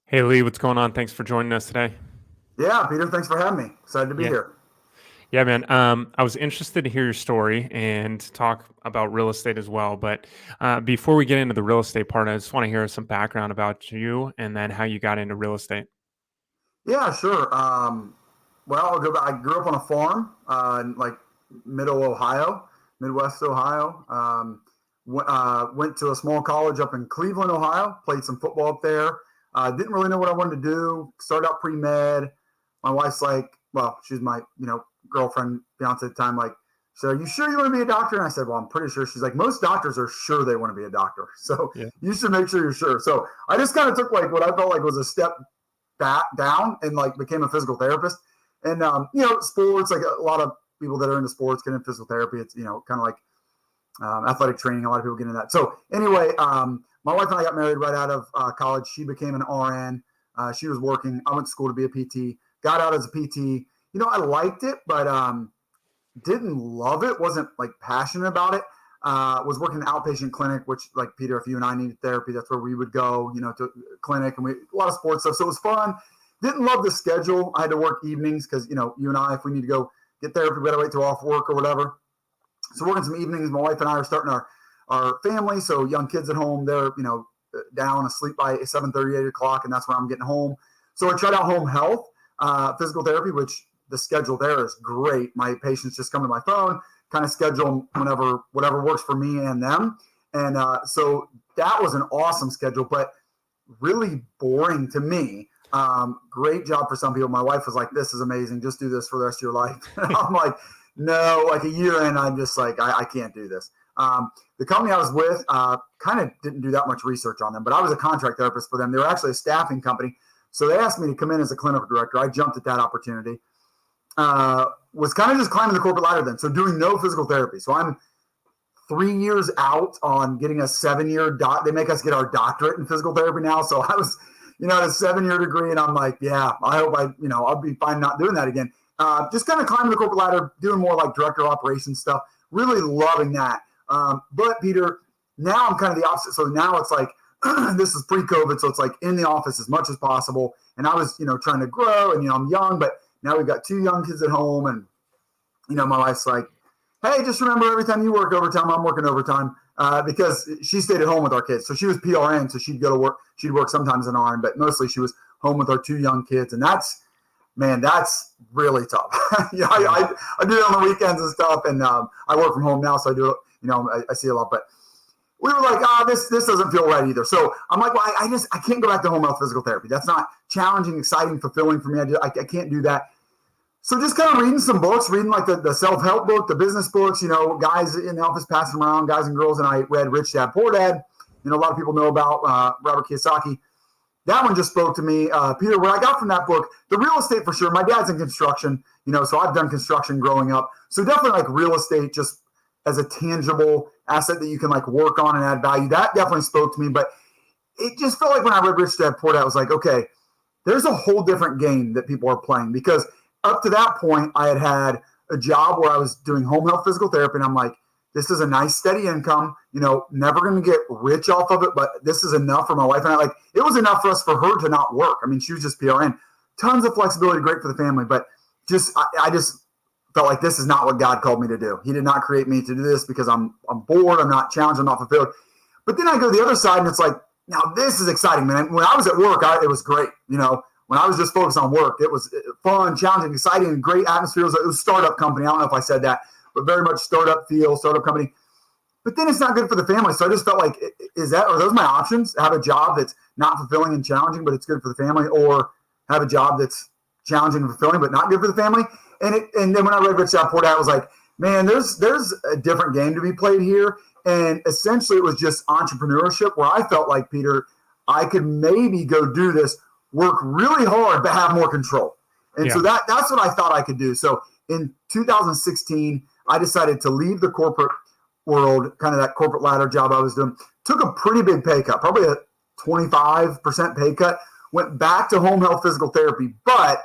Hey Lee, what's going on? Thanks for joining us today. Yeah, Peter, thanks for having me. Excited to be Yeah. here. Yeah, man. I was interested to hear your story and talk about real estate as well. But before we get into the real estate part, I just want to hear some background about you and then how you got into real estate. Yeah, sure. Well, I'll go back. I grew up on a farm in like middle Ohio, Midwest Ohio. Went to a small college up in Cleveland, Ohio. Played some football up there. Didn't really know what I wanted to do. Started out pre-med. My wife's like, well, she's my girlfriend, fiance at the time. Like, so are you sure you want to be a doctor? And I said, well, I'm pretty sure. She's like, most doctors are sure they want to be a doctor. So Yeah. you should make sure you're sure. So I just kind of took like what I felt like was a step back down and like became a physical therapist. And sports, like a lot of people that are into sports get into physical therapy. It's kind of like athletic training. A lot of people get into that. So anyway, my wife and I got married right out of college. She became an RN. She was working. I went to school to be a PT. Got out as a PT. I liked it, but didn't love it. Wasn't like passionate about it. Was working in an outpatient clinic, which like Peter, if you and I needed therapy, that's where we would go, to clinic, and a lot of sports stuff. So it was fun. Didn't love the schedule. I had to work evenings because, you and I, if we need to go get therapy, we got to wait till off work or whatever. So working some evenings, my wife and I are starting our family. So young kids at home, they're, down asleep by 7:30, 8 o'clock. And that's when I'm getting home. So I tried out home health, physical therapy, which the schedule there is great. My patients just come to my phone, kind of schedule whatever works for me and them. And so that was an awesome schedule, but really boring to me. Great job for some people. My wife was like, this is amazing. Just do this for the rest of your life. And I'm like, no, like a year in, I'm just like, I can't do this. The company I was with kind of didn't do that much research on them, but I was a contract therapist for them. They were actually a staffing company. So they asked me to come in as a clinical director. I jumped at that opportunity. Was kind of just climbing the corporate ladder then. So doing no physical therapy. So I'm 3 years out on getting a 7-year they make us get our doctorate in physical therapy now. So I was, at a 7-year degree, and I'm like, yeah, I hope I'll be fine not doing that again. Just kind of climbing the corporate ladder, doing more like director of operations stuff, really loving that. But Peter, now I'm kind of the opposite. So now it's like, this is pre-COVID. So it's like in the office as much as possible. And I was, trying to grow, and, I'm young, but now we've got 2 young kids at home. And, my wife's like, hey, just remember every time you work overtime, I'm working overtime, because she stayed at home with our kids. So she was PRN, so she'd go to work. She'd work sometimes in RN, but mostly she was home with our 2 young kids. And that's really tough. Yeah. I do it on the weekends and stuff. And I work from home now, so I do it, I see a lot. But we were like, this doesn't feel right either. So I'm like, well, I can't go back to home health physical therapy. That's not challenging, exciting, fulfilling for me. I can't do that. So just kind of reading some books, reading like the self-help book, the business books, guys in the office passing them around, guys and girls. And I read Rich Dad, Poor Dad. A lot of people know about Robert Kiyosaki. That one just spoke to me. Peter, what I got from that book, the real estate for sure. My dad's in construction, so I've done construction growing up. So definitely like real estate just as a tangible asset that you can like work on and add value. That definitely spoke to me. But it just felt like when I read Rich Dad, Poor Dad, I was like, okay, there's a whole different game that people are playing, because up to that point, I had a job where I was doing home health physical therapy. And I'm like, this is a nice steady income, never going to get rich off of it, but this is enough for my wife and I. Like, it was enough for us for her to not work. I mean, she was just PRN, tons of flexibility, great for the family, but I just felt like this is not what God called me to do. He did not create me to do this because I'm bored. I'm not challenged. I'm not fulfilled. But then I go the other side and it's like, now this is exciting, man. When I was at work, it was great. When I was just focused on work, it was fun, challenging, exciting, and great atmosphere. It was a startup company. I don't know if I said that, but very much startup feel, startup company. But then it's not good for the family. So I just felt like, are those my options? Have a job that's not fulfilling and challenging, but it's good for the family, or have a job that's challenging and fulfilling, but not good for the family? And then when I read Rich Dad Poor Dad, I was like, man, there's a different game to be played here. And essentially it was just entrepreneurship, where I felt like, Peter, I could maybe go do this, work really hard, but have more control. And so that's what I thought I could do. So in 2016, I decided to leave the corporate world, kind of that corporate ladder job I was doing, took a pretty big pay cut, probably a 25% pay cut, went back to home health physical therapy, but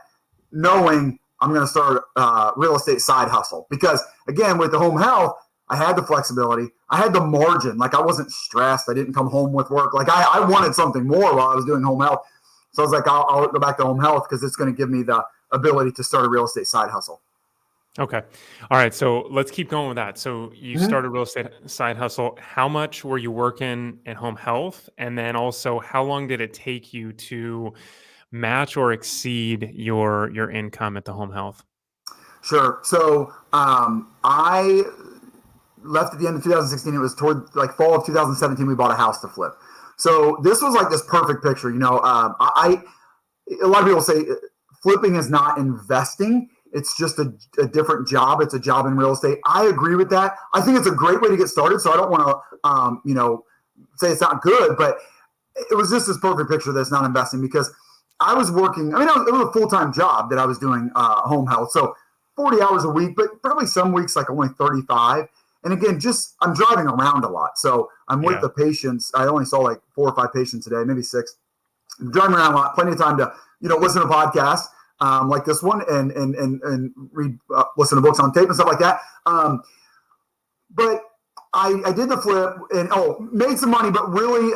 knowing I'm going to start a real estate side hustle. Because again, with the home health, I had the flexibility. I had the margin. Like, I wasn't stressed. I didn't come home with work. Like, I wanted something more while I was doing home health. So I was like, I'll go back to home health because it's going to give me the ability to start a real estate side hustle. Okay. All right. So let's keep going with that. So you Mm-hmm. started real estate side hustle. How much were you working in home health? And then also, how long did it take you to match or exceed your income at the home health? Sure. So I left at the end of 2016. It was toward like fall of 2017. We bought a house to flip. So this was like this perfect picture. A lot of people say flipping is not investing. It's just a different job. It's a job in real estate. I agree with that. I think it's a great way to get started. So I don't want to, say it's not good, but it was just this perfect picture that's not investing because I was working. I mean, it was a full-time job that I was doing home health. So 40 hours a week, but probably some weeks like only 35. And again, just I'm driving around a lot. So I'm with Yeah. the patients. I only saw like 4 or 5 patients a day, maybe 6. I'm driving around a lot, plenty of time to, listen to podcasts like this one and read, listen to books on tape and stuff like that. But I did the flip and made some money, but really,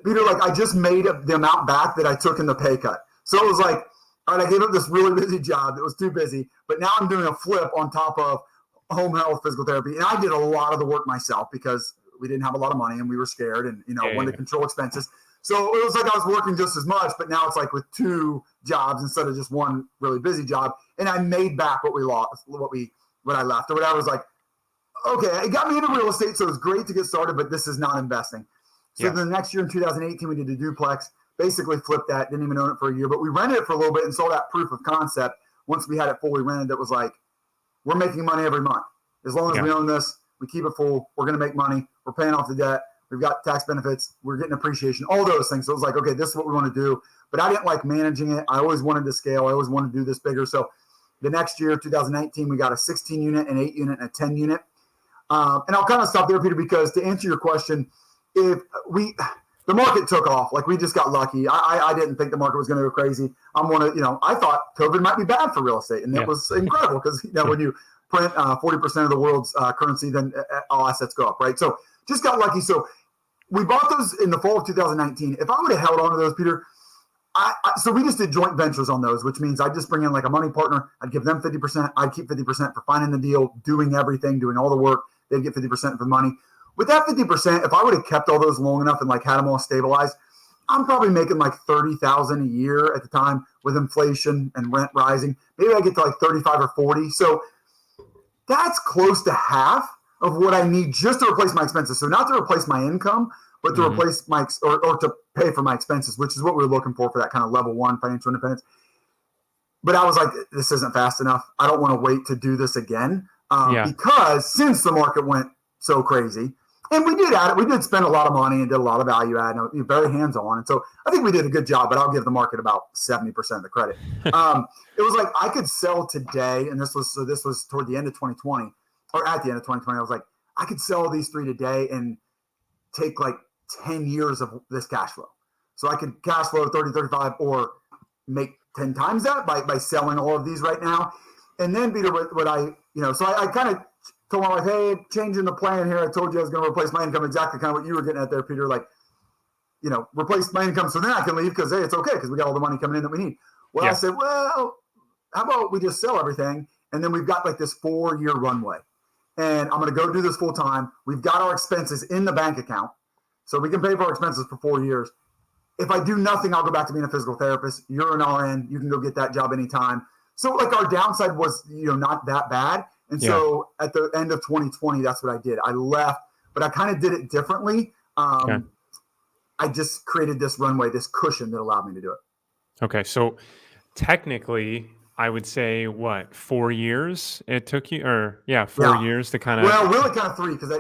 Peter, like I just made the amount back that I took in the pay cut. So it was like, all right, I gave up this really busy job that was too busy, but now I'm doing a flip on top of home health, physical therapy, and I did a lot of the work myself because we didn't have a lot of money and we were scared and Yeah. wanted to control expenses. So it was like I was working just as much, but now it's like with 2 jobs instead of just one really busy job, and I made back what we lost, what I left or whatever. I was like, okay, it got me into real estate, so it was great to get started, but this is not investing. So Yeah. the next year in 2018, we did a duplex, basically flipped that, didn't even own it for a year, but we rented it for a little bit and saw that proof of concept. Once we had it fully rented, that was like, we're making money every month. As long as Yeah. we own this, we keep it full, we're going to make money, we're paying off the debt, we've got tax benefits, we're getting appreciation, all those things. So it was like, okay, this is what we want to do. But I didn't like managing it. I always wanted to scale. I always wanted to do this bigger. So the next year, 2019, we got a 16 unit, an 8 unit, and a 10 unit. And I'll kind of stop there, Peter, because to answer your question, if the market took off, like we just got lucky. I didn't think the market was going to go crazy. I thought COVID might be bad for real estate, and it Yeah. was incredible because when you print 40% of the world's currency, then all assets go up, right? So just got lucky. So we bought those in the fall of 2019. If I would have held on to those, Peter, so we just did joint ventures on those, which means I'd just bring in like a money partner. I'd give them 50%. I'd keep 50% for finding the deal, doing everything, doing all the work. They'd get 50% for money. With that 50%, if I would have kept all those long enough and like had them all stabilized, I'm probably making like $30,000 a year at the time with inflation and rent rising. Maybe I get to like 35 or 40. So that's close to half of what I need just to replace my expenses. So not to replace my income, but to replace my or to pay for my expenses, which is what we were looking for that kind of level 1 financial independence. But I was like, this isn't fast enough. I don't want to wait to do this again because since the market went so crazy, and we did spend a lot of money and did a lot of value add and very hands-on. And so I think we did a good job, but I'll give the market about 70% of the credit. It was like I could sell today, and this was toward the end of 2020 or at the end of 2020. I was like, I could sell these 3 today and take like 10 years of this cash flow. So I could cash flow 30, 35 or make 10 times that by selling all of these right now. And then Peter, so I kind of told my wife, hey, changing the plan here. I told you I was going to replace my income, exactly kind of what you were getting at there, Peter, like, replace my income so then I can leave because, hey, it's okay because we got all the money coming in that we need. Well, I said, well, how about we just sell everything and then we've got like this 4-year runway. And I'm going to go do this full time. We've got our expenses in the bank account. So we can pay for our expenses for 4 years. If I do nothing, I'll go back to being a physical therapist. You're an RN. You can go get that job anytime. So like our downside was, not that bad. And so at the end of 2020, that's what I did. I left, but I kind of did it differently. I just created this runway, this cushion that allowed me to do it. Okay. So technically, I would say 4 years it took you, or 4 years to kind of. Well, really kind of 3 because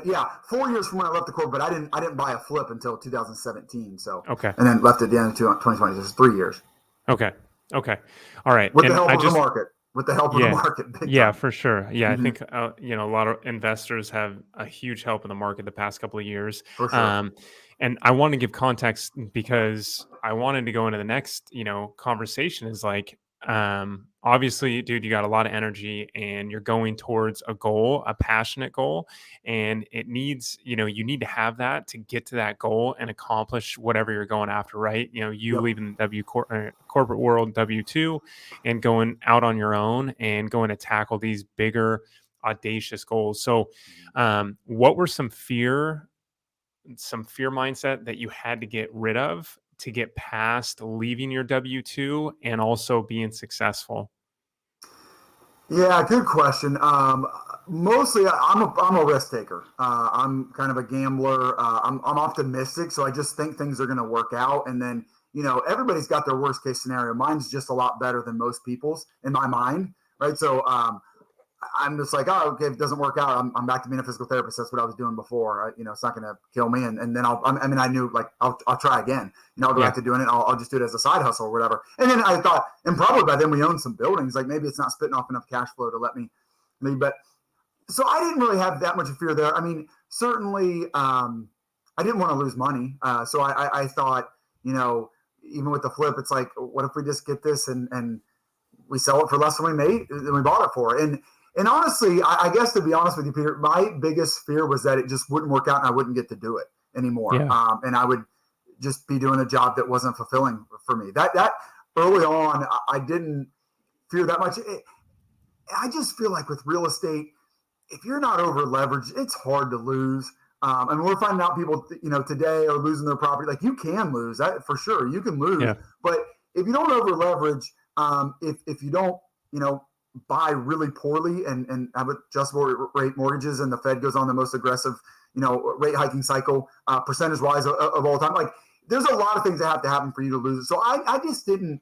4 years from when I left the corp, but I didn't buy a flip until 2017. So Okay. And then left at the end of 2020. This is 3 years. Okay. All right. With the help of the market. With the help of the market. Big time. For sure. Yeah, I think a lot of investors have a huge help in the market the past couple of years. For sure. And I want to give context because I wanted to go into the next, conversation is like, obviously, dude, you got a lot of energy and you're going towards a goal, a passionate goal. And it needs, you need to have that to get to that goal and accomplish whatever you're going after, right? You Yep. leaving the corporate world, W-2, and going out on your own and going to tackle these bigger, audacious goals. So, what were some fear mindset that you had to get rid of to get past leaving your W-2 and also being successful? Yeah, good question. Mostly, I'm a risk taker. I'm kind of a gambler. I'm optimistic, so I just think things are going to work out. And then, everybody's got their worst case scenario. Mine's just a lot better than most people's in my mind, right? So I'm just like, oh, okay, if it doesn't work out, I'm back to being a physical therapist. That's what I was doing before. It's not going to kill me. And then I knew like, I'll try again. I'll go Yeah. back to doing it. I'll just do it as a side hustle or whatever. And then I thought, and probably by then we own some buildings. Like maybe it's not spitting off enough cash flow to let me, but so I didn't really have that much of fear there. I mean, certainly, I didn't want to lose money. So I thought, even with the flip, it's like, what if we just get this and we sell it for less than we bought it for? And honestly, I guess to be honest with you, Peter, my biggest fear was that it just wouldn't work out and I wouldn't get to do it anymore. Yeah. And I would just be doing a job that wasn't fulfilling for me. That early on, I didn't fear that much. I just feel like with real estate, if you're not over leveraged, it's hard to lose. And we're finding out people, today are losing their property. Like you can lose that for sure. You can lose, Yeah. but if you don't over leverage, if you don't, buy really poorly and have adjustable rate mortgages, and the Fed goes on the most aggressive, rate hiking cycle, percentage wise of all time. Like there's a lot of things that have to happen for you to lose it. So I just didn't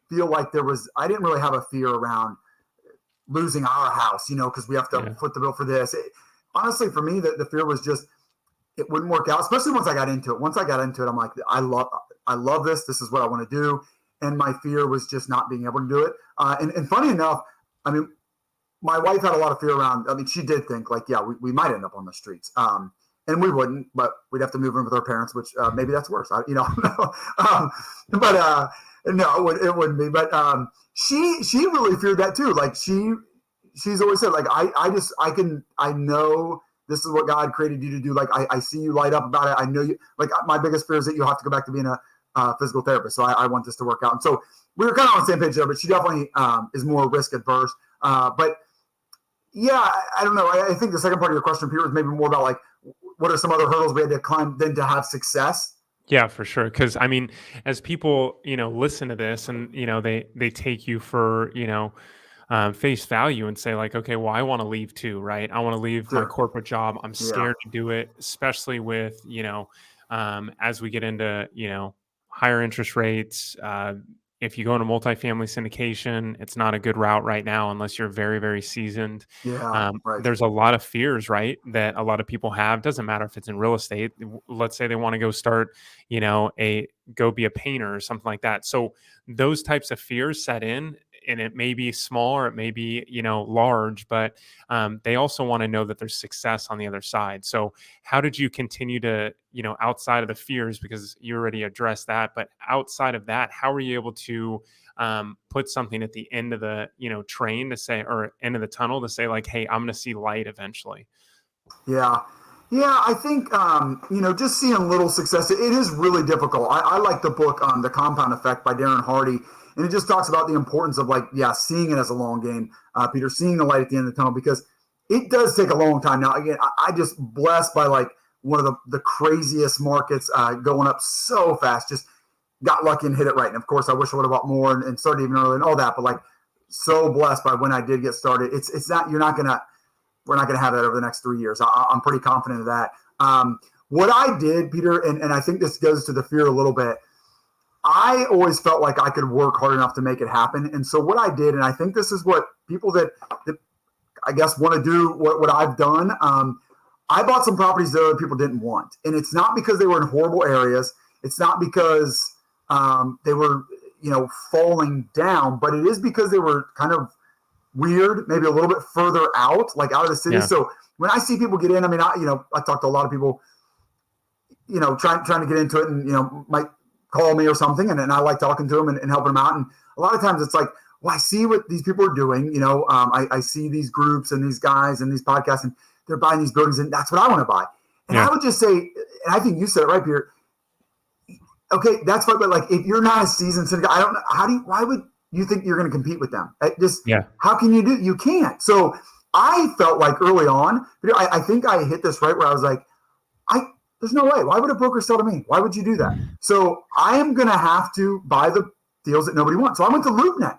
feel like I didn't really have a fear around losing our house, because we have to foot the bill for this. Honestly, for me, the fear was just, it wouldn't work out, especially once I got into it. Once I got into it, I'm like, I love this. This is what I want to do. And my fear was just not being able to do it. And funny enough, I mean, my wife had a lot of fear around. I mean, she did think like, yeah, we might end up on the streets, and we wouldn't, but we'd have to move in with our parents, which maybe that's worse. No. But no, it wouldn't be. But she really feared that too. Like she's always said, like I know this is what God created you to do. Like I see you light up about it. I know you. Like my biggest fear is that you'll have to go back to being a physical therapist. So I want this to work out. And so we were kind of on the same page there, but she definitely is more risk adverse. But yeah, I don't know. I think the second part of your question, Peter, was maybe more about like, what are some other hurdles we had to climb then to have success? Yeah, for sure. Because I mean, as people, listen to this and they take you for face value and say like, okay, well, I want to leave too, right? I want to leave my Sure. corporate job. I'm Yeah. scared to do it, especially with as we get into higher interest rates. If you go into multifamily syndication, it's not a good route right now unless you're very, very seasoned. Yeah. Right. There's a lot of fears, right, that a lot of people have. Doesn't matter if it's in real estate. Let's say they want to go start, go be a painter or something like that. So those types of fears set in, and it may be small or it may be large, but they also want to know that there's success on the other side. So how did you continue to outside of the fears, because you already addressed that, but outside of that, how were you able to put something at the end of the train to say, or end of the tunnel to say like, hey, I'm going to see light eventually? Yeah. Yeah, I think just seeing little success. It is really difficult. I like the book The Compound Effect by Darren Hardy, and it just talks about the importance of seeing it as a long game, Peter, seeing the light at the end of the tunnel, because it does take a long time. Now, again, I just blessed by one of the craziest markets going up so fast. Just got lucky and hit it right. And of course, I wish I would have bought more and started even earlier and all that. But so blessed by when I did get started. It's not, we're not going to have that over the next 3 years. I'm pretty confident of that. What I did, Peter, and I think this goes to the fear a little bit, I always felt like I could work hard enough to make it happen. And so what I did, and I think this is what people that I guess want to do what I've done, I bought some properties that other people didn't want. And it's not because they were in horrible areas. It's not because they were, falling down, but it is because they were kind of weird, maybe a little bit further out, like out of the city. Yeah. So when I see people get in, I mean, I talk to a lot of people, trying to get into it and, might call me or something. And I like talking to them and helping them out. And a lot of times it's like, well, I see what these people are doing. I see these groups and these guys and these podcasts, and they're buying these buildings, and that's what I want to buy. And Yeah. I would just say, and I think you said it right, Peter. Okay, that's what. But like, if you're not a seasoned syndicate, I don't know why would you think you're going to compete with them? Yeah. How can you do? You can't. So I felt like early on, I think I hit this right where I was like, there's no way. Why would a broker sell to me? Why would you do that? So I am going to have to buy the deals that nobody wants. So I went to LoopNet.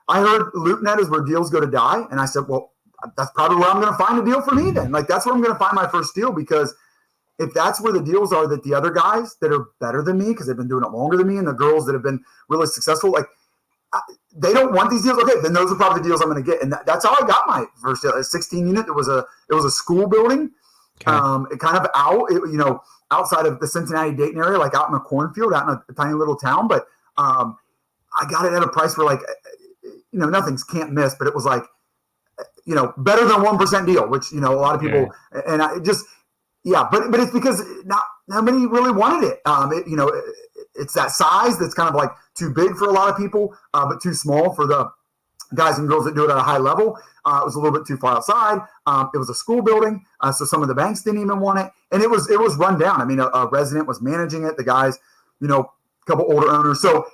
I heard LoopNet is where deals go to die. And I said, well, that's probably where I'm going to find a deal for me then. Like, that's where I'm going to find my first deal, because if that's where the deals are that the other guys that are better than me, because they've been doing it longer than me, and the girls that have been really successful, like, they don't want these deals. Okay, then those are probably the deals I'm going to get. And that's how I got my first deal. A 16 unit. It was a school building. Okay. It kind of outside of the Cincinnati Dayton area, like out in a cornfield, out in a tiny little town. But I got it at a price where, like, nothing's can't miss, but it was like, better than 1% deal, which, a lot of people, and I just, but it's because not many really wanted it. It's that size that's kind of like too big for a lot of people, but too small for the guys and girls that do it at a high level. It was a little bit too far outside. It was a school building, so some of the banks didn't even want it, and it was run down. I mean, a resident was managing it. The guys, a couple older owners. So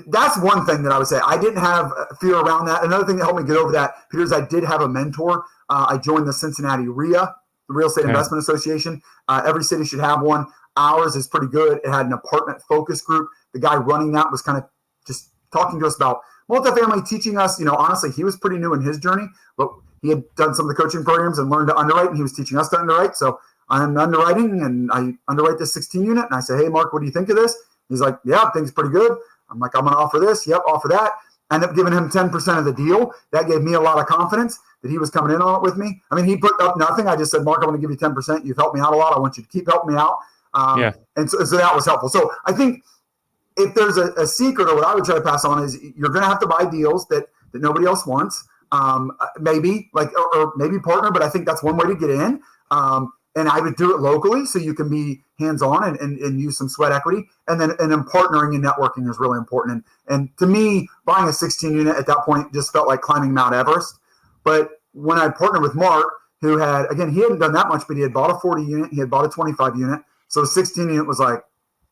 that's one thing that I would say. I didn't have fear around that. Another thing that helped me get over that, Peter, is I did have a mentor. I joined the Cincinnati RIA, the Real Estate Investment Association. Every city should have one. Ours is pretty good. It had an apartment focus group. The guy running that was kind of just talking to us about multifamily, teaching us, honestly, he was pretty new in his journey, but he had done some of the coaching programs and learned to underwrite, and he was teaching us to underwrite. So I'm underwriting, and I underwrite this 16 unit, and I say, hey, Mark, what do you think of this? He's like, yeah, I think it's pretty good. I'm like, I'm going to offer this. Yep, offer that. I ended up giving him 10% of the deal. That gave me a lot of confidence that he was coming in on it with me. I mean, he put up nothing. I just said, Mark, I'm going to give you 10%. You've helped me out a lot. I want you to keep helping me out. And so that was helpful. So I think if there's a secret, or what I would try to pass on, is you're going to have to buy deals that nobody else wants. Maybe or maybe partner, but I think that's one way to get in. And I would do it locally, so you can be hands-on and use some sweat equity. And then partnering and networking is really important. And to me, buying a 16 unit at that point just felt like climbing Mount Everest. But when I partnered with Mark, who had, again, he hadn't done that much, but he had bought a 40 unit, he had bought a 25 unit. So a 16 unit was like,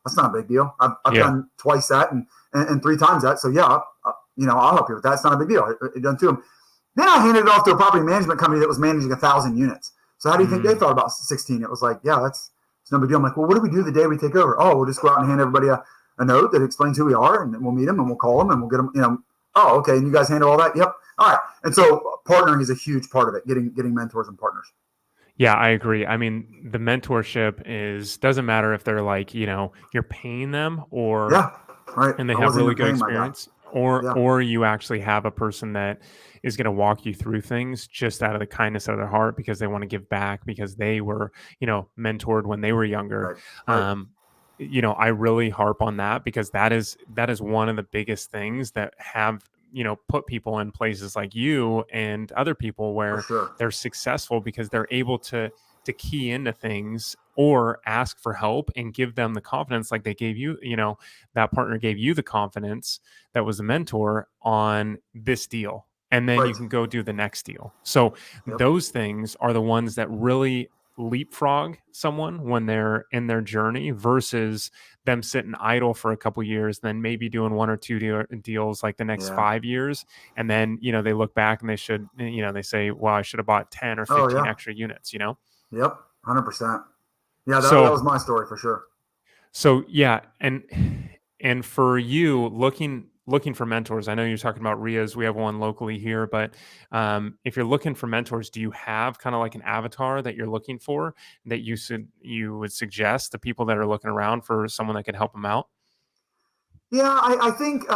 that's not a big deal. I've done twice that and 3 times that. So I'll help you with that. It's not a big deal. I done to him. Then I handed it off to a property management company that was managing 1,000 units. So how do you think they thought about 16? It was like, it's no big deal. I'm like, well, what do we do the day we take over? Oh, we'll just go out and hand everybody a note that explains who we are, and then we'll meet them and we'll call them and we'll get them, oh, okay. And you guys handle all that? Yep. All right. And so partnering is a huge part of it, getting mentors and partners. Yeah, I agree. I mean, the mentorship doesn't matter if they're like, you're paying them right. and they I have wasn't really even good paying my guy. experience, or you actually have a person that is going to walk you through things just out of the kindness of their heart, because they want to give back, because they were, mentored when they were younger. Right. I really harp on that, because that is one of the biggest things that have, put people in places like you and other people For where sure. they're successful, because they're able to key into things or ask for help and give them the confidence, like they gave you, that partner gave you the confidence that was a mentor on this deal. And then you Right. can go do the next deal. So Yep. those things are the ones that really leapfrog someone when they're in their journey, versus them sitting idle for a couple years, then maybe doing 1 or 2 deals like the next Yeah. 5 years. And then, they look back and they say, well, I should have bought 10 or 15 Oh, yeah. extra units, Yep. 100%. Yeah. That So, was my story for sure. so yeah. And for you, looking for mentors, I know you're talking about RIAs. We have one locally here, but if you're looking for mentors, do you have kind of like an avatar that you're looking for, that you would suggest to people that are looking around for someone that can help them out? Yeah, I think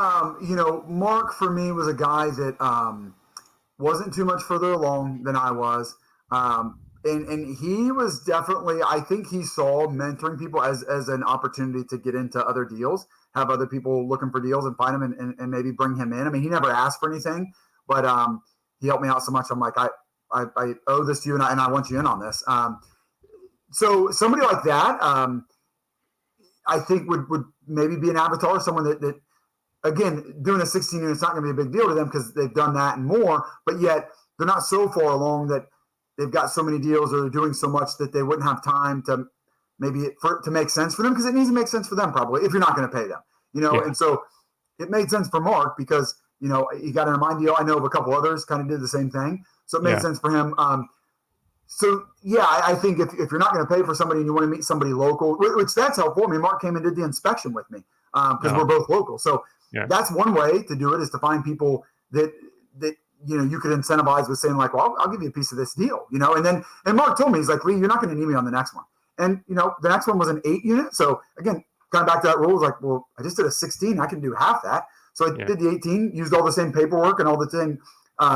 Mark for me was a guy that wasn't too much further along than I was. And he was definitely, I think he saw mentoring people as an opportunity to get into other deals, have other people looking for deals and find them and maybe bring him in. I mean, he never asked for anything, but he helped me out so much. I'm like, I owe this to you, and I want you in on this. So somebody like that, I think would maybe be an avatar, someone that again, doing a 16 unit is not going to be a big deal to them because they've done that and more, but yet they're not so far along that they've got so many deals or they're doing so much that they wouldn't have time to to make sense for them, because it needs to make sense for them probably if you're not going to pay them, Yeah. And so it made sense for Mark because, he got in a mind deal. I know of a couple others kind of did the same thing. So it made sense for him. So yeah, I think if you're not going to pay for somebody and you want to meet somebody local, which that's helpful. I mean, Mark came and did the inspection with me because we're both local. So that's one way to do it, is to find people that you could incentivize with saying like, well, I'll give you a piece of this deal, and Mark told me, he's like, Lee, you're not going to need me on the next one. And, the next one was an 8 unit. So again, kind of back to that rule, like, well, I just did a 16. I can do half that. So I did the 18, used all the same paperwork and all the same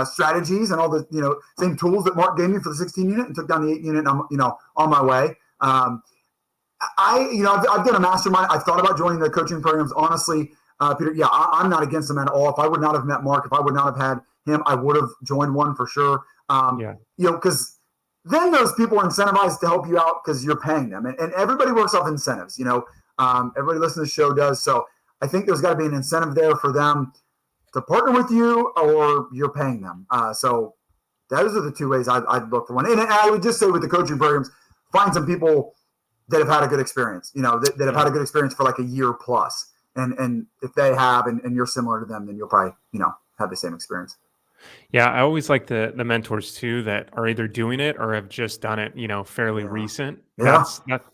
strategies and all the, same tools that Mark gave me for the 16 unit, and took down the 8 unit, and I'm, on my way. I've done a mastermind. I've thought about joining the coaching programs. Honestly, Peter, I'm not against them at all. If I would not have met Mark, if I would not have had him, I would have joined one for sure. Because then those people are incentivized to help you out because you're paying them. And everybody works off incentives, everybody listening to the show does. So I think there's got to be an incentive there for them to partner with you, or you're paying them. So those are the two ways I'd look for one. And I would just say with the coaching programs, find some people that have had a good experience, that have had a good experience for like a year plus. And if they have, and you're similar to them, then you'll probably, have the same experience. Yeah, I always like the mentors too that are either doing it or have just done it, fairly recent. Yeah.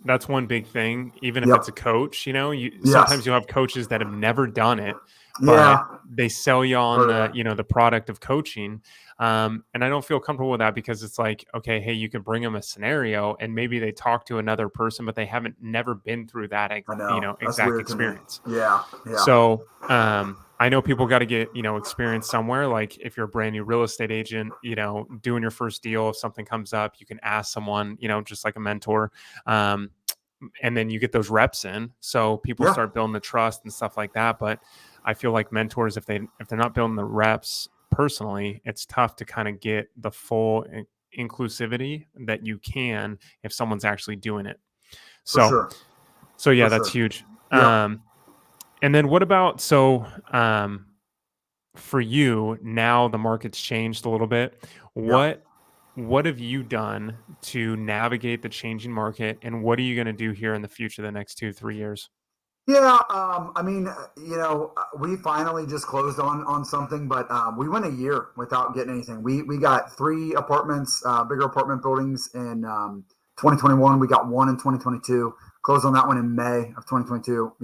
That's one big thing. Even if Yep. it's a coach, you Yes. sometimes you'll have coaches that have never done it, but they sell you on the product of coaching. And I don't feel comfortable with that, because it's like, okay, hey, you can bring them a scenario and maybe they talk to another person, but they haven't never been through that exact experience. Yeah. So I know people got to get, experience somewhere. Like if you're a brand new real estate agent, doing your first deal, if something comes up, you can ask someone, just like a mentor. And then you get those reps in. So people start building the trust and stuff like that. But I feel like mentors, if they're not building the reps personally, it's tough to kind of get the full inclusivity that you can if someone's actually doing it. So, that's huge. Yeah. And then what about, for you, now the market's changed a little bit. What have you done to navigate the changing market, and what are you going to do here in the future, the next 2-3 years? Yeah. I mean, we finally just closed on something, but we went a year without getting anything. We got 3 apartments, bigger apartment buildings in 2021. We got 1 in 2022. Closed on that one in May of 2022.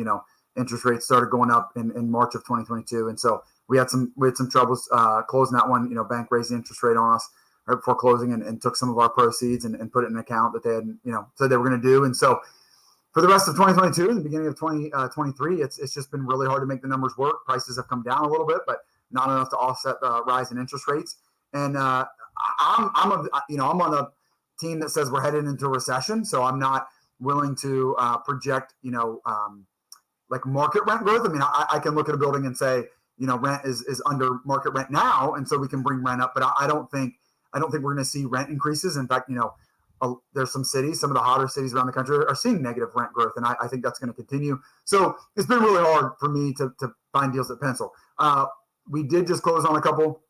Interest rates started going up in March of 2022, and so we had some troubles closing that one. Bank raised the interest rate on us right before closing, and took some of our proceeds and put it in an account that they had said they were going to do. And so for the rest of 2022 and the beginning of 2023, it's just been really hard to make the numbers work. Prices have come down a little bit, but not enough to offset the rise in interest rates. And I'm on a team that says we're headed into a recession, so I'm not willing to project like market rent growth. I mean, I can look at a building and say, rent is under market rent now, and so we can bring rent up. But I don't think we're going to see rent increases. In fact, there's some cities, some of the hotter cities around the country are seeing negative rent growth, and I think that's going to continue. So it's been really hard for me to find deals that pencil. We did just close on a couple,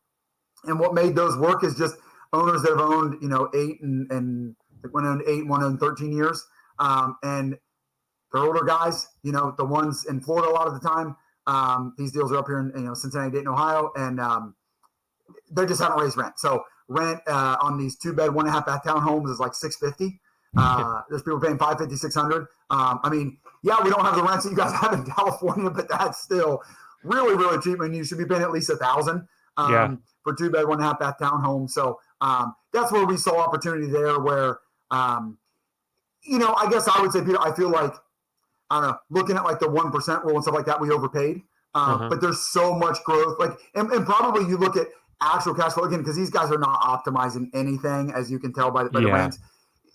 and what made those work is just owners that have owned 8 and one owned 8, one owned 13 years, and they're older guys, the ones in Florida a lot of the time. These deals are up here in Cincinnati, Dayton, Ohio, and they just haven't raised rent. So rent on these 2-bed, 1.5-bath townhomes is like $650. There's people paying $550, $600. I mean, yeah, we don't have the rents that you guys have in California, but that's still really, really cheap. I mean, you should be paying at least $1,000 for 2-bed, 1.5-bath townhome. So that's where we saw opportunity there. Where I guess I would say, Peter, I feel like, I don't know, looking at like the 1% rule and stuff like that, we overpaid. But there's so much growth. Like, and probably you look at actual cash flow again, because these guys are not optimizing anything, as you can tell by the range.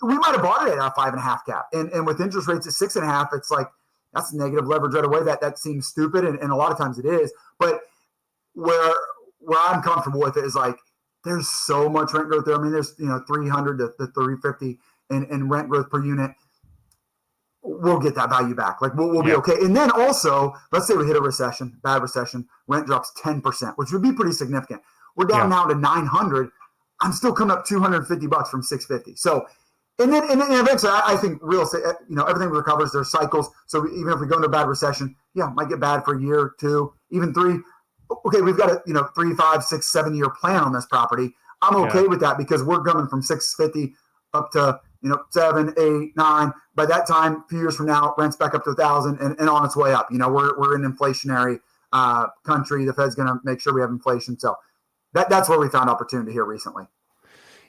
We might have bought it at a 5.5 cap, and with interest rates at 6.5, it's like that's negative leverage right away. That seems stupid, and a lot of times it is. But where I'm comfortable with it is like there's so much rent growth there. I mean, there's 300 to 350 in rent growth per unit. we'll get that value back. Like we'll be Yeah. okay. And then also, let's say we hit a recession, bad recession, rent drops 10%, which would be pretty significant. We're down Yeah. now to 900. I'm still coming up $250 from 650. So, and then eventually, I think real estate, everything recovers. There's cycles. So even if we go into a bad recession, it might get bad for a year, 2, even 3. Okay, we've got a 3, 5, 6, 7 year plan on this property. I'm okay with that because we're coming from 650 up to 7, 8, 9. By that time, a few years from now, rent's back up to 1,000 and on its way up. We're in an inflationary country. The Fed's going to make sure we have inflation. So that's where we found opportunity here recently.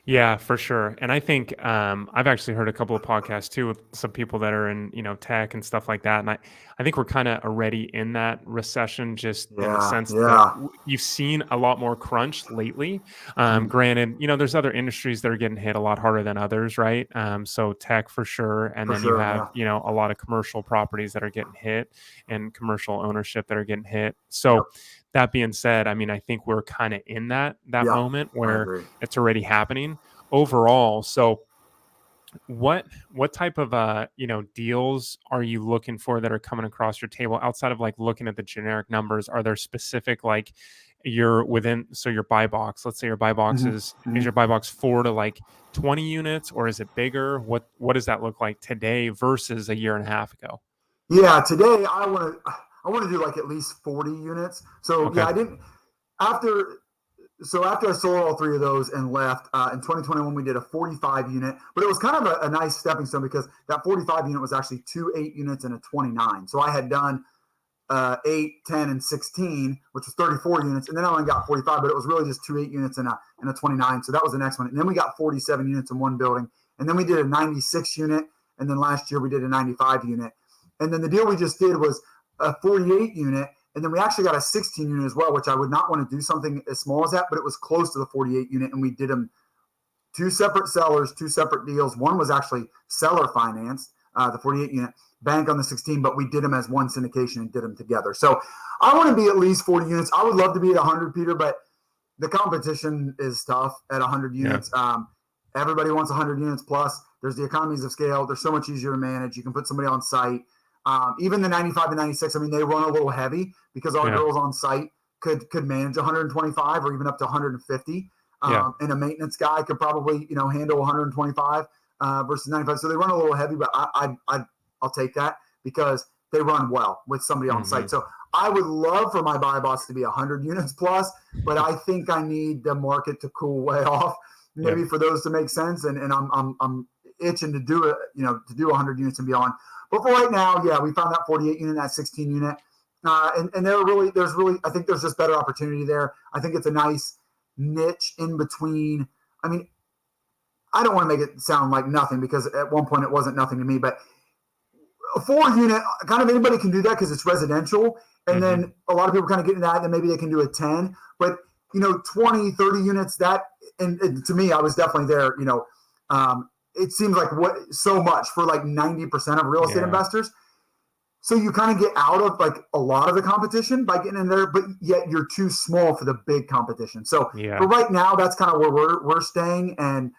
Yeah, for sure. And I think I've actually heard a couple of podcasts too with some people that are in, tech and stuff like that. And I think we're kind of already in that recession, just in the sense that you've seen a lot more crunch lately. Granted, there's other industries that are getting hit a lot harder than others, right? So tech for sure. And then you have, a lot of commercial properties that are getting hit and commercial ownership that are getting hit. So that being said, I mean, I think we're kind of in that moment where it's already happening overall. So what type of deals are you looking for that are coming across your table outside of like looking at the generic numbers? Are there specific like you're within, so your buy box, let's say your buy box is your buy box 4 to like 20 units, or is it bigger? What does that look like today versus a year and a half ago? Yeah, today I want to do like at least 40 units. So Okay. I didn't after I sold all 3 of those and left in 2021, we did a 45 unit, but it was kind of a nice stepping stone because that 45 unit was actually 2 8 units and a 29. So I had done 8, 10, and 16, which was 34 units, and then I only got 45, but it was really just 2 8 units and a 29. So that was the next one. And then we got 47 units in one building, and then we did a 96 unit, and then last year we did a 95 unit. And then the deal we just did was a 48 unit, and then we actually got a 16 unit as well, which I would not want to do something as small as that, but it was close to the 48 unit, and we did them 2 separate sellers, 2 separate deals. One was actually seller financed, the 48 unit, bank on the 16, but we did them as one syndication and did them together. So I want to be at least 40 units. I would love to be at 100, Peter, but the competition is tough at 100 units. Everybody wants 100 units plus. There's the economies of scale. They're so much easier to manage. You can put somebody on site. Even the 95 and 96, I mean, they run a little heavy because our girls on site could manage 125 or even up to 150. And a maintenance guy could probably, handle 125 versus 95. So they run a little heavy, but I'll take that because they run well with somebody on site. So I would love for my buy box to be 100 units plus, but I think I need the market to cool way off, maybe for those to make sense. And I'm itching to do it, to do 100 units and beyond. But for right now, we found that 48 unit, that 16 unit. And I think there's just better opportunity there. I think it's a nice niche in between. I mean, I don't want to make it sound like nothing because at one point it wasn't nothing to me, but a 4 unit, kind of anybody can do that because it's residential. And then a lot of people kind of get into that, and then maybe they can do a 10. But, 20, 30 units, that, and to me, I was definitely there, it seems like so much for like 90% of real estate investors. So you kind of get out of like a lot of the competition by getting in there, but yet you're too small for the big competition. So for right now, that's kind of where we're staying. And,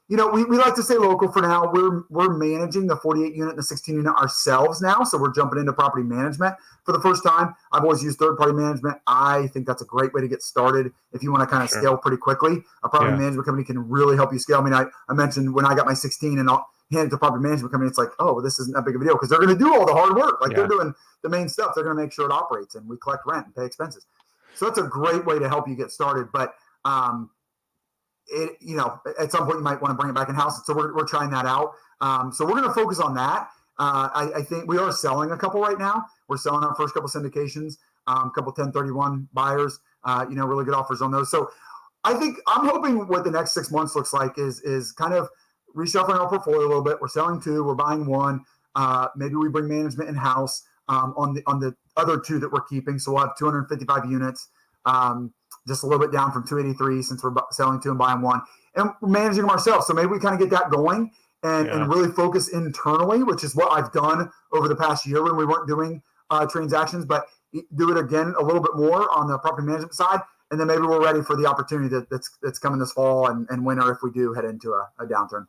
we like to stay local for now. We're managing the 48 unit and the 16 unit ourselves now. So we're jumping into property management for the first time. I've always used third-party management. I think that's a great way to get started if you want to kind of scale pretty quickly. A property management company can really help you scale. I mean, I mentioned when I got my 16 and I'll hand it to a property management company, it's like, oh, this isn't that big of a deal because they're going to do all the hard work. Like they're doing the main stuff. They're going to make sure it operates and we collect rent and pay expenses. So that's a great way to help you get started. But at some point you might want to bring it back in house. So we're trying that out. So we're going to focus on that. I think we are selling a couple right now. We're selling our first couple syndications, a couple 1031 buyers, really good offers on those. So I think I'm hoping what the next 6 months looks like is kind of reshuffling our portfolio a little bit. We're selling 2, we're buying 1. Maybe we bring management in house on the other 2 that we're keeping. So we'll have 255 units. Just a little bit down from 283 since we're selling 2 and buying 1, and we're managing them ourselves. So maybe we kind of get that going and really focus internally, which is what I've done over the past year when we weren't doing transactions, but do it again a little bit more on the property management side. And then maybe we're ready for the opportunity that's coming this fall and winter if we do head into a downturn.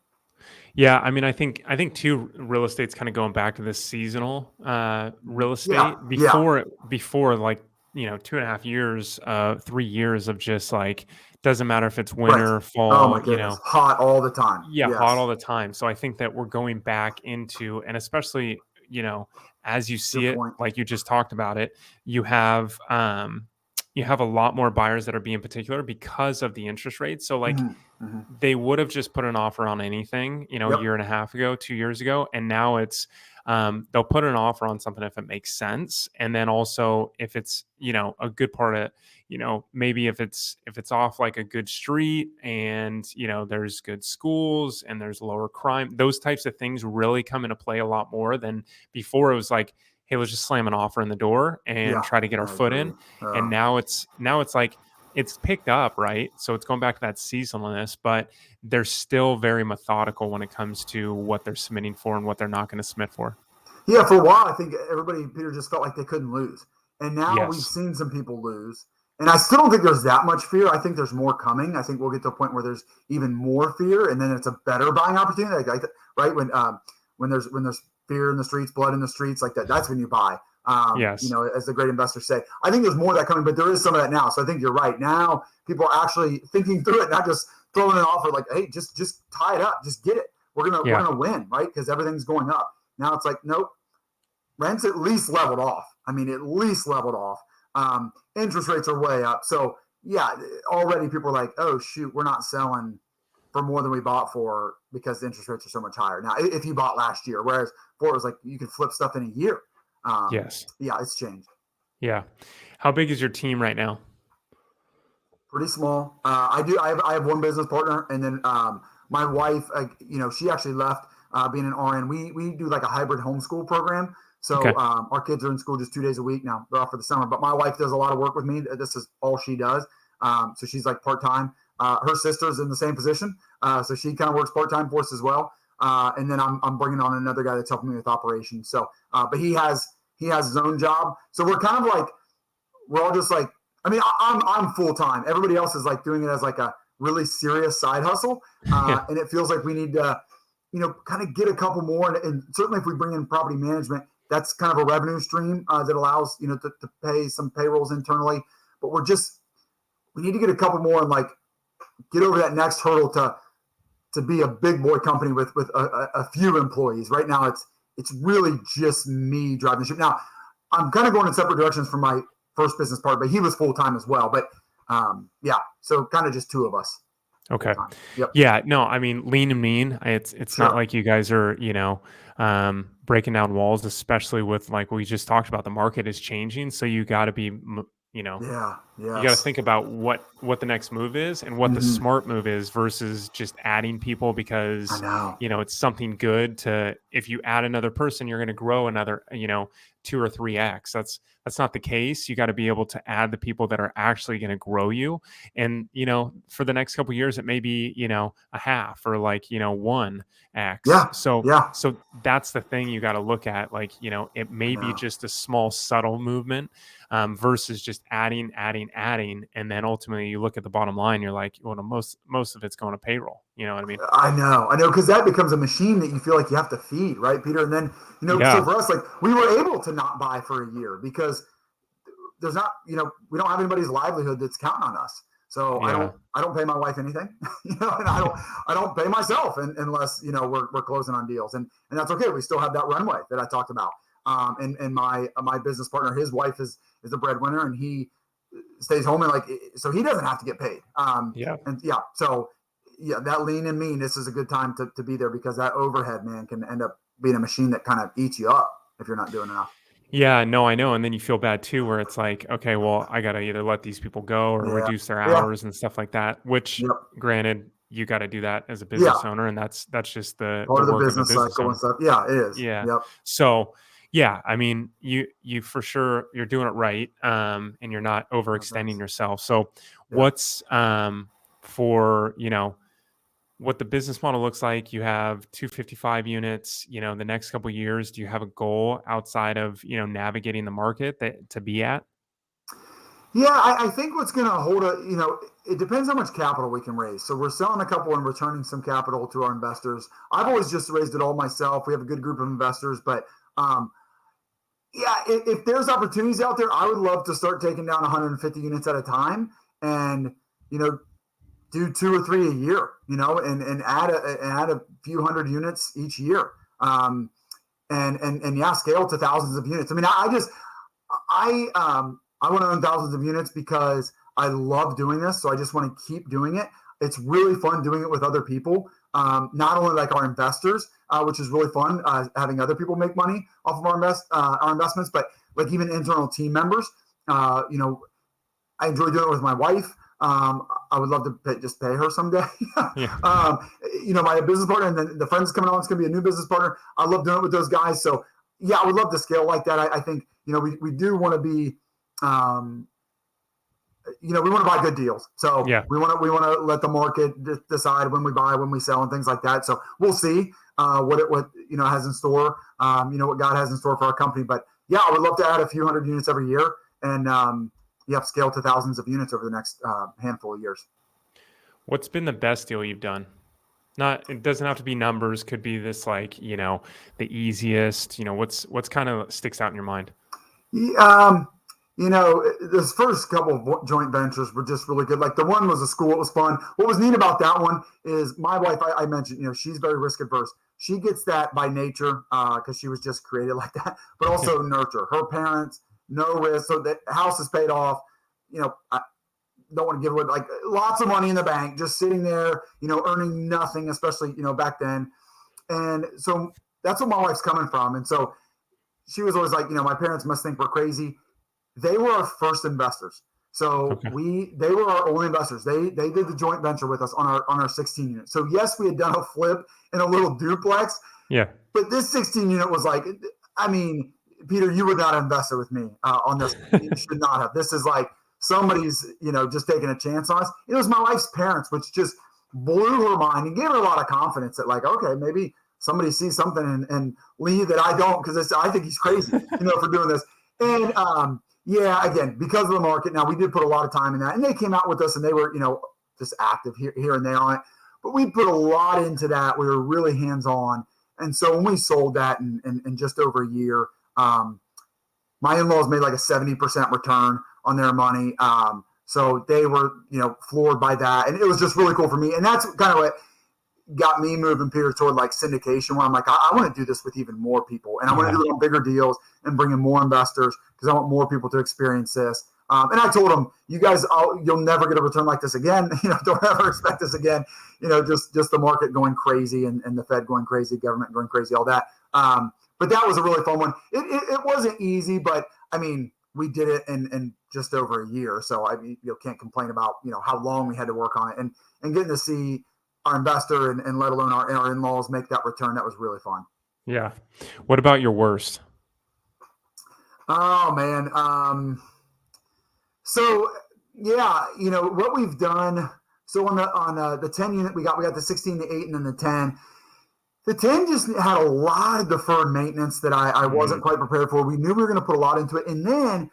Yeah, I mean, I think too, real estate's kind of going back to this seasonal real Yeah, estate yeah, before like 2.5 years, 3 years of just like doesn't matter if it's right. winter, Oh my fall, goodness, hot all the time. yeah, hot Yes, all the time. So I think that we're going back into, and especially, as you good see it, point. like you just talked about it, you have you have a lot more buyers that are being particular because of the interest rates. So like Hmm. Hmm. they would have just put an offer on anything, a Yep. year and a half ago, 2 years ago, and now it's they'll put an offer on something if it makes sense, and then also if it's a good part of maybe if it's off like a good street and there's good schools and there's lower crime, those types of things really come into play a lot more than before. It was like, hey, let's just slam an offer in the door and Yeah, try to get our I foot agree. in, and now it's like it's picked up, right? So it's going back to that seasonalness, but they're still very methodical when it comes to what they're submitting for and what they're not going to submit for. Yeah, for a while, I think everybody, Peter, just felt like they couldn't lose. And now we've Yes. seen some people lose. And I still don't think there's that much fear. I think there's more coming. I think we'll get to a point where there's even more fear, and then it's a better buying opportunity. Right when there's fear in the streets, blood in the streets, like that. That's when you buy. Yes. As the great investors say, I think there's more of that coming, but there is some of that now. So I think you're right. Now people are actually thinking through it, not just throwing an offer like, "Hey, just tie it up, just get it. We're Yeah. gonna win, right? Because everything's going up." Now it's like, nope, rents at least leveled off. I mean, at least leveled off. Interest rates are way up. So, yeah, already people are like, oh, shoot, we're not selling for more than we bought for because the interest rates are so much higher. Now, if you bought last year, whereas before it was like you could flip stuff in a year. Yes. Yeah, it's changed. Yeah. How big is your team right now? Pretty small. I have one business partner, and then my wife. She actually left being an RN. We do like a hybrid homeschool program. So Okay. our kids are in school just 2 days a week now. They're off for the summer, but my wife does a lot of work with me. This is all she does. So she's like part time. Her sister's in the same position, so she kind of works part time for us as well. And then I'm bringing on another guy that's helping me with operations. So, but he has his own job. So we're all just like, I mean, I'm full time. Everybody else is like doing it as like a really serious side hustle, Yeah. and it feels like we need to, kind of get a couple more. And certainly, if we bring in property management, that's kind of a revenue stream that allows to pay some payrolls internally. But we need to get a couple more and like get over that next hurdle to be a big boy company with a few employees. Right now, it's really just me driving the ship. Now, I'm kind of going in separate directions from my first business partner, but he was full time as well. But yeah, so kind of just two of us full Okay. time. Yep, Yeah, no, I mean, lean and mean. It's not sure. like you guys are, breaking down walls, especially with like we just talked about. The market is changing, so you got to be, you know, Yeah, you got to yes. think about what the next move is and what the Hmm. smart move is versus just adding people I because know. it's something good to, if you add another person you're going to grow another 2 or 3x. That's not the case. You got to be able to add the people that are actually going to grow you, and for the next couple of years it may be a half or like 1x. Yeah, so yeah. so that's the thing you got to look at, like it I may be know. just a small subtle movement, versus just adding, and then ultimately you look at the bottom line. You're like, well, most of it's going to payroll. You know what I mean? I know, because that becomes a machine that you feel like you have to feed, right, Peter? And then, so Yeah, for us, like we were able to not buy for a year because there's not, we don't have anybody's livelihood that's counting on us. So yeah, I don't pay my wife anything, and I don't pay myself unless we're closing on deals, and that's okay. We still have that runway that I talked about. And my business partner, his wife is the breadwinner, and he stays home, and like so he doesn't have to get paid. yeah. And yeah, so yeah, that lean and mean. This is a good time to be there because that overhead, man, can end up being a machine that kind of eats you up if you're not doing enough. Yeah, no, I know. And then you feel bad too, where it's like, okay, well, I got to either let these people go or Yeah, reduce their yeah, hours and stuff like that, which yep, granted, you got to do that as a yeah. business owner. And that's just the Part of the work of a business business cycle and owner. stuff. Yeah, it is. Yeah. Yep. So, yeah, I mean, you for sure you're doing it right, and you're not Oh, overextending thanks. yourself. So, Yeah. what's for what the business model looks like? You have 255 units. The next couple of years, do you have a goal outside of navigating the market that to be at? Yeah, I think what's going to hold it depends how much capital we can raise. So we're selling a couple and returning some capital to our investors. I've always just raised it all myself. We have a good group of investors, but yeah, if there's opportunities out there, I would love to start taking down 150 units at a time, and do 2 or 3 a year, and add a few hundred units each year, and yeah, scale to thousands of units. I mean, I want to own thousands of units because I love doing this, so I just want to keep doing it. It's really fun doing it with other people, not only like our investors, which is really fun, having other people make money off of our investments, but like even internal team members. I enjoy doing it with my wife. I would love to just pay her someday. Yeah. My business partner, and then the friends coming on, it's going to be a new business partner. I love doing it with those guys. So yeah, I would love to scale like that. I think, we do want to be, we want to buy good deals. So Yeah. we want to let the market decide when we buy, when we sell, and things like that. So we'll see what has in store. What God has in store for our company. But yeah, I would love to add a few hundred units every year, and scale to thousands of units over the next handful of years. What's been the best deal you've done? Not, it doesn't have to be numbers. Could be this, like, the easiest. What's kind of sticks out in your mind? This first couple of joint ventures were just really good. Like the one was a school. It was fun. What was neat about that one is my wife, I mentioned, she's very risk adverse. She gets that by nature because she was just created like that, but also nurture. Her parents, no risk. So the house is paid off. I don't want to give away, like, lots of money in the bank, just sitting there, earning nothing, especially, back then. And so that's what my wife's coming from. And so she was always like, my parents must think we're crazy. They were our first investors. So Okay. they were our only investors. They did the joint venture with us on our 16 unit. So yes, we had done a flip in a little duplex, Yeah. but this 16 unit was like, I mean, Peter, you would not have invested with me on this. You should not have. This is like somebody's, just taking a chance on us. It was my wife's parents, which just blew her mind and gave her a lot of confidence that, like, okay, maybe somebody sees something and Lee that I don't, because I think he's crazy, for doing this. And yeah, again, because of the market. Now, we did put a lot of time in that, and they came out with us, and they were, just active here and there on it. But we put a lot into that. We were really hands-on. And so when we sold that in just over a year, my in-laws made like a 70% return on their money. So they were, floored by that. And it was just really cool for me. And that's kind of what got me moving, Peter, toward like syndication, where I'm like, I want to do this with even more people, and I want to do it on bigger deals and bring in more investors because I want more people to experience this. And I told them, you guys, you'll never get a return like this again. Don't ever expect this again. Just the market going crazy and the Fed going crazy, government going crazy, all that. But that was a really fun one. It wasn't easy, but I mean, we did it in just over a year. So I can't complain about, how long we had to work on it, and getting to see our investor and let alone our in-laws make that return. That was really fun. Yeah. What about your worst? Oh man. So yeah, what we've done. So on the 10 unit, we got the 16 to 8 and then the 10. The 10 just had a lot of deferred maintenance that I wasn't quite prepared for. We knew we were going to put a lot into it. And then,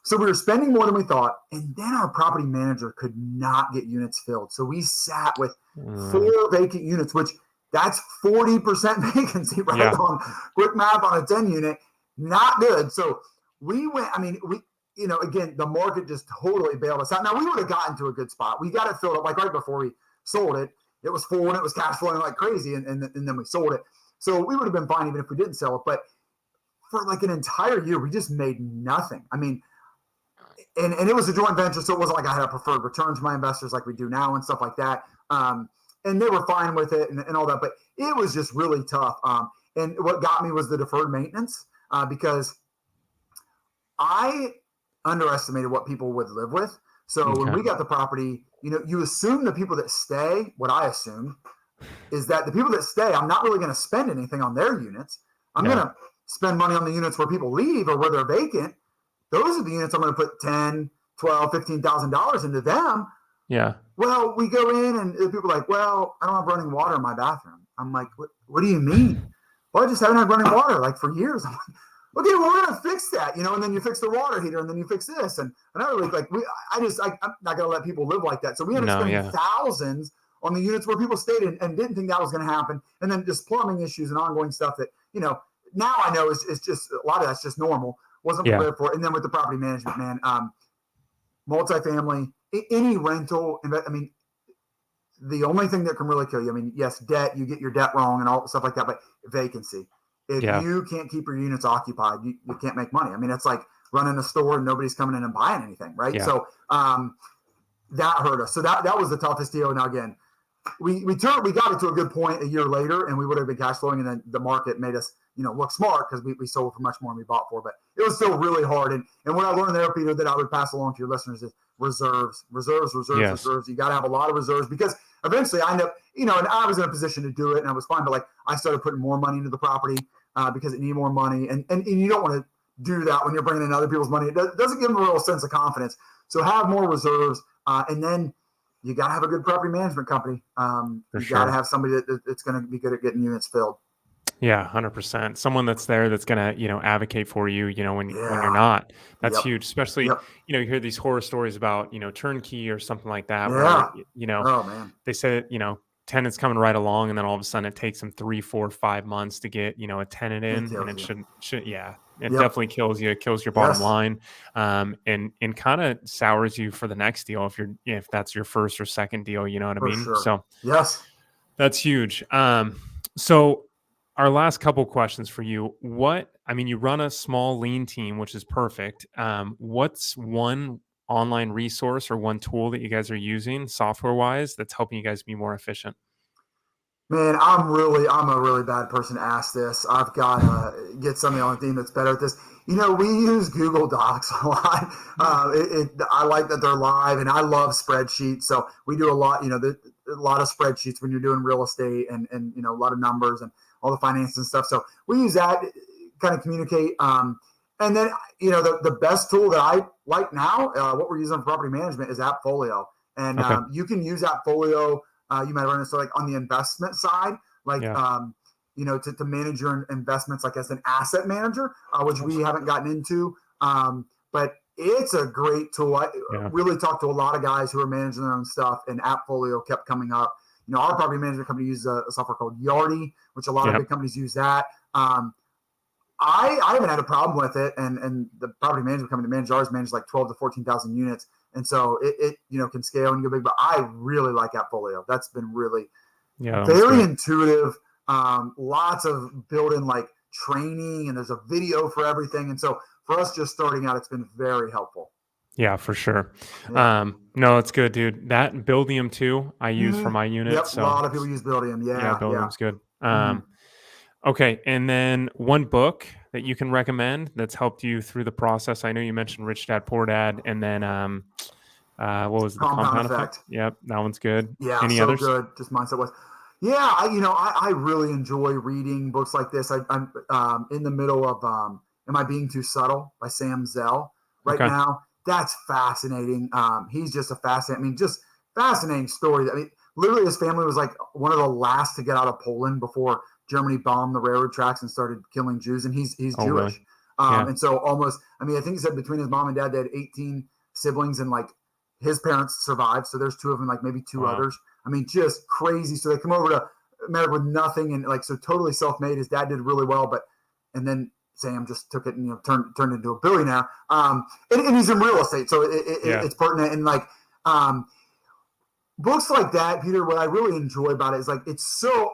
so we were spending more than we thought. And then our property manager could not get units filled. So we sat with 4 vacant units, which that's 40% vacancy, right? Yeah. On quick math on a 10 unit, not good. So we went, again, the market just totally bailed us out. Now, we would have gotten to a good spot. We got it filled up, like right before we sold it. It was full and it was cash flowing like crazy. And then we sold it. So we would have been fine even if we didn't sell it. But for like an entire year, we just made nothing. I mean, and it was a joint venture, so it wasn't like I had a preferred return to my investors like we do now and stuff like that. And they were fine with it and all that, but it was just really tough. And what got me was the deferred maintenance because I underestimated what people would live with. So when we got the property, you assume the people that stay, what I assumed is that the people that stay, I'm not really going to spend anything on their units. I'm going to spend money on the units where people leave or where they're vacant. Those are the units I'm going to put $10,000, $12,000, $15,000 into them. Yeah. Well, we go in and people are like, well, I don't have running water in my bathroom. I'm like, what do you mean? Well, I just haven't had running water like for years. I'm like, okay, well, we're going to fix that, and then you fix the water heater, and then you fix this. And another week, like, I'm not going to let people live like that. So we ended up No, spending yeah. thousands on the units where people stayed in and didn't think that was going to happen. And then just plumbing issues and ongoing stuff that, now I know is just a lot of that's just normal. Wasn't Yeah. prepared for it. And then with the property management, man, multifamily, any rental, I mean, the only thing that can really kill you, I mean, yes, debt, you get your debt wrong and all stuff like that, but vacancy. If Yeah. you can't keep your units occupied, you can't make money. I mean, it's like running a store and nobody's coming in and buying anything, right? Yeah. So that hurt us. So that was the toughest deal. Now, again, we got it to a good point a year later, and we would have been cash flowing, and then the market made us, look smart because we sold for much more than we bought for. But it was still really hard. And what I learned there, Peter, that I would pass along to your listeners is reserves. Yes. You got to have a lot of reserves, because eventually I end up, and I was in a position to do it, and I was fine. But like, I started putting more money into the property because it needed more money, and you don't want to do that when you're bringing in other people's money. It doesn't give them a real sense of confidence. So have more reserves, and then you got to have a good property management company. You got to have somebody that's going to be good at getting units filled. Yeah, 100%. Someone that's there that's gonna, advocate for you, when you're not. That's Yep. huge. Especially, Yep. You hear these horror stories about, turnkey or something like that, where, Yeah. Oh man. they say, tenants coming right along, and then all of a sudden it takes them 3, 4, 5 months to get, a tenant It in, and kills it you. should, yeah, it Yep. definitely kills you. It kills your bottom Yes. line, and kind of sours you for the next deal if that's your first or second deal. You know what I For mean? sure. So Yes. that's huge. So our last couple questions for you. You run a small lean team, which is perfect. What's one online resource or one tool that you guys are using software wise that's helping you guys be more efficient? Man, I'm a really bad person to ask this. I've got to get somebody on the team that's better at this. We use Google Docs a lot. I like that they're live, and I love spreadsheets. So we do a lot, a lot of spreadsheets when you're doing real estate, and a lot of numbers and all the finance and stuff. So we use that, kind of communicate. And then, the best tool that I like now, what we're using for property management is AppFolio. And Okay. you can use AppFolio. You might run it, so like on the investment side, like, to manage your investments, like as an asset manager, which we haven't gotten into. But it's a great tool. I really talked to a lot of guys who are managing their own stuff, and AppFolio kept coming up. Our property management company uses a software called Yardy, which a lot of big companies use that. I haven't had a problem with it, and the property management company managed ours managed like 12 to 14,000 units. And so it can scale and go big, but I really like AppFolio. That's been really very intuitive. Lots of built-in like training, and there's a video for everything. And so for us just starting out, it's been very helpful. Yeah, for sure. Yeah. No, it's good, dude. That and Buildium too, I use for my unit. Yep. So A lot of people use Buildium. yeah, Yeah. Buildium's good. Mhm. Okay, and then one book that you can recommend that's helped you through the process. I know you mentioned Rich Dad Poor Dad, and then what was it? The Compound Effect. Yep, that one's good. Yeah, Any so others? good. Just mindset was. Yeah, I really enjoy reading books like this. I'm in the middle of "Am I Being Too Subtle" by Sam Zell right Okay. now. That's fascinating. He's just a just fascinating story. I mean, literally, his family was like one of the last to get out of Poland before Germany bombed the railroad tracks and started killing Jews, and he's Jewish. Really? Yeah. And so almost, I think he said between his mom and dad, they had 18 siblings, and like his parents survived. So there's two of them, like maybe two others. Just crazy. So they come over to America with nothing, and like, so totally self-made. His dad did really well, and then Sam just took it and turned into a billionaire. And he's in real estate, so it's pertinent. And like, books like that, Peter, what I really enjoy about it is like, it's so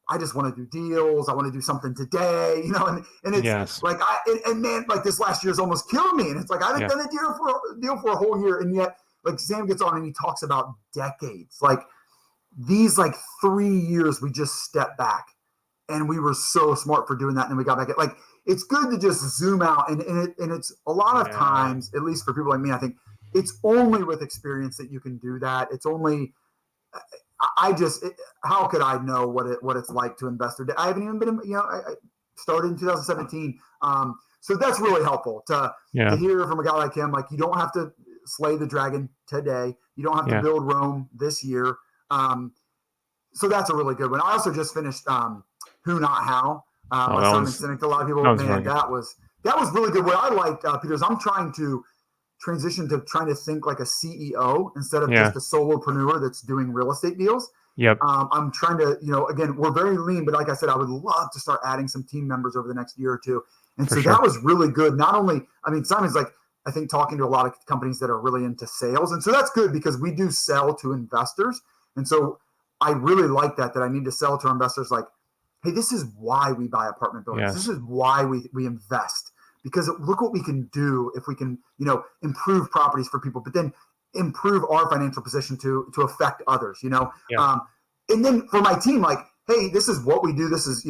I just want to do deals. I want to do something today, and it's like, man, like this last year's almost killed me. And it's like, I haven't done a deal for a whole year. And yet like Sam gets on and he talks about decades, like these like 3 years, we just stepped back and we were so smart for doing that. And then we got back at like, it's good to just zoom out. And it's a lot of times, at least for people like me, I think it's only with experience that you can do that. It's only, how could I know what it's like to invest? I haven't even been, I started in 2017. So that's really helpful to hear from a guy like him. Like, you don't have to slay the dragon today. You don't have to build Rome this year. So that's a really good one. I also just finished Who Not How Oh, by Simon Sinek. A lot of people, that was man, really good. that was really good. What I liked, Peter, is I'm trying to transition to trying to think like a CEO instead of Yeah. just a solopreneur that's doing real estate deals. Yep. I'm trying to, again, we're very lean, but like I said, I would love to start adding some team members over the next year or two. And For so sure. that was really good. Not only, I mean, Simon's like, I think talking to a lot of companies that are really into sales. And so that's good because we do sell to investors. And so I really like that I need to sell to our investors like, hey, this is why we buy apartment buildings. This Yes. is why we invest. Because look what we can do if we can, improve properties for people, but then improve our financial position to affect others, Yeah. and then for my team, like, hey, this is what we do. This is,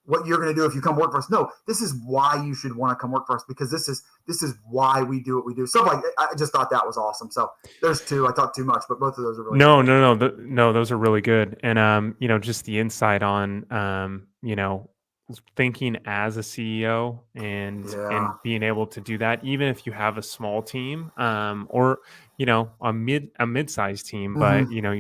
what you're going to do if you come work for us. No, this is why you should want to come work for us because this is why we do what we do. So like, I just thought that was awesome. So there's two. I talked too much, but both of those are really No, good. no, no, no. Those are really good, and just the insight on, thinking as a CEO Yeah. and being able to do that, even if you have a small team, or a mid-sized team, but Mm-hmm.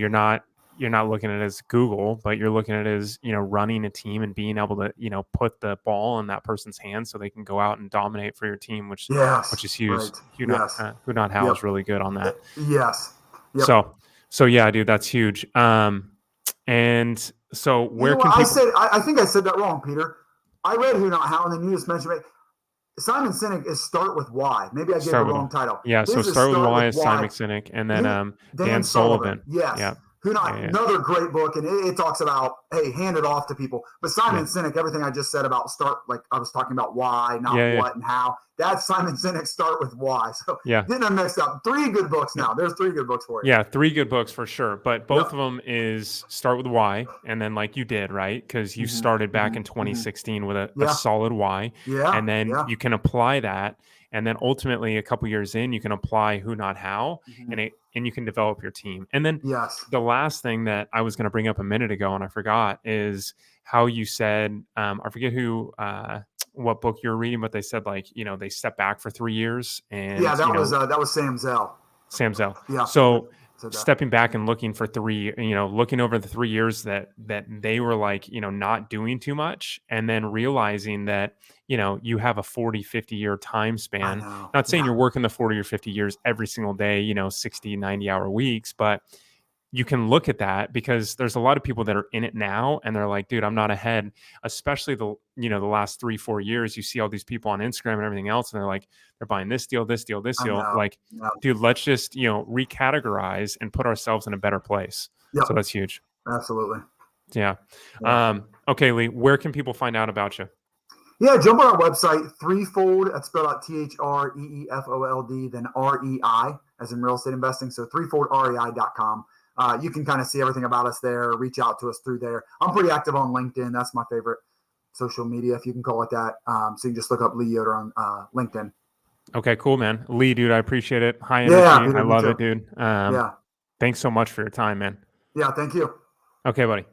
you're not looking at it as Google, but you're looking at it as running a team and being able to put the ball in that person's hands so they can go out and dominate for your team, Yes. which is huge. Right. Yes. Who not how Yep. is really good on that. Yes. Yep. So yeah, dude, that's huge. And so You where know what? can people? I think I said that wrong, Peter. I read Who Not How, and then you just mentioned it. Simon Sinek is Start With Why. Maybe I gave the Start with wrong title. yeah. So His is start with Start why With is Simon Why. Sinek, and then Dan Dan Sullivan. Sullivan. Yes. Yeah, Who Not, yeah, another great book, and it talks about, hey, hand it off to people. But yeah, Simon Sinek, everything I just said about start, like I was talking about why, not yeah, yeah, what and how. That's Simon Sinek, Start With Why. So yeah, getting them mixed up. Three good books yeah. now. There's three good books for you. Yeah, three good books for sure, but both Yep. of them is start with why, and then like you did, right? Because you Mm-hmm. started back Mm-hmm. in Mm-hmm. 2016 with a Yeah. solid why, Yeah. and then Yeah. you can apply that, and then ultimately a couple years in, you can apply who not how, Mm-hmm. and you can develop your team. And then Yes. the last thing that I was going to bring up a minute ago, and I forgot, is how you said, I forget who, what book you were reading, but they said like they step back for 3 years, Yeah, and that was Sam Zell. Sam Zell. Yeah, that So said that. stepping back and looking for looking over the 3 years that they were like, not doing too much, and then realizing that, you have a 40, 50-year time I span. know. Not saying Yeah. you're working the 40 or 50 years every single day, 60, 90-hour weeks, but you can look at that because there's a lot of people that are in it now and they're like, dude, I'm not ahead. Especially the last 3-4 years, you see all these people on Instagram and everything else, and they're like, they're buying this deal, this deal, this I deal. know. Like, Yeah. dude, let's just, recategorize and put ourselves in a better place. Yep. So that's huge. Absolutely. Yeah. Yeah. Okay, Lee, where can people find out about you? Yeah, jump on our website, Threefold. That's spelled out THREEFOLD, then REI, as in real estate investing. So threefoldrei.com. You can kind of see everything about us there. Reach out to us through there. I'm pretty active on LinkedIn. That's my favorite social media, if you can call it that. So you can just look up Lee Yoder on LinkedIn. Okay, cool, man. Lee, dude, I appreciate it. High Yeah, energy. I Peter, me love too. it, dude. Yeah. Thanks so much for your time, man. Yeah, thank you. Okay, buddy.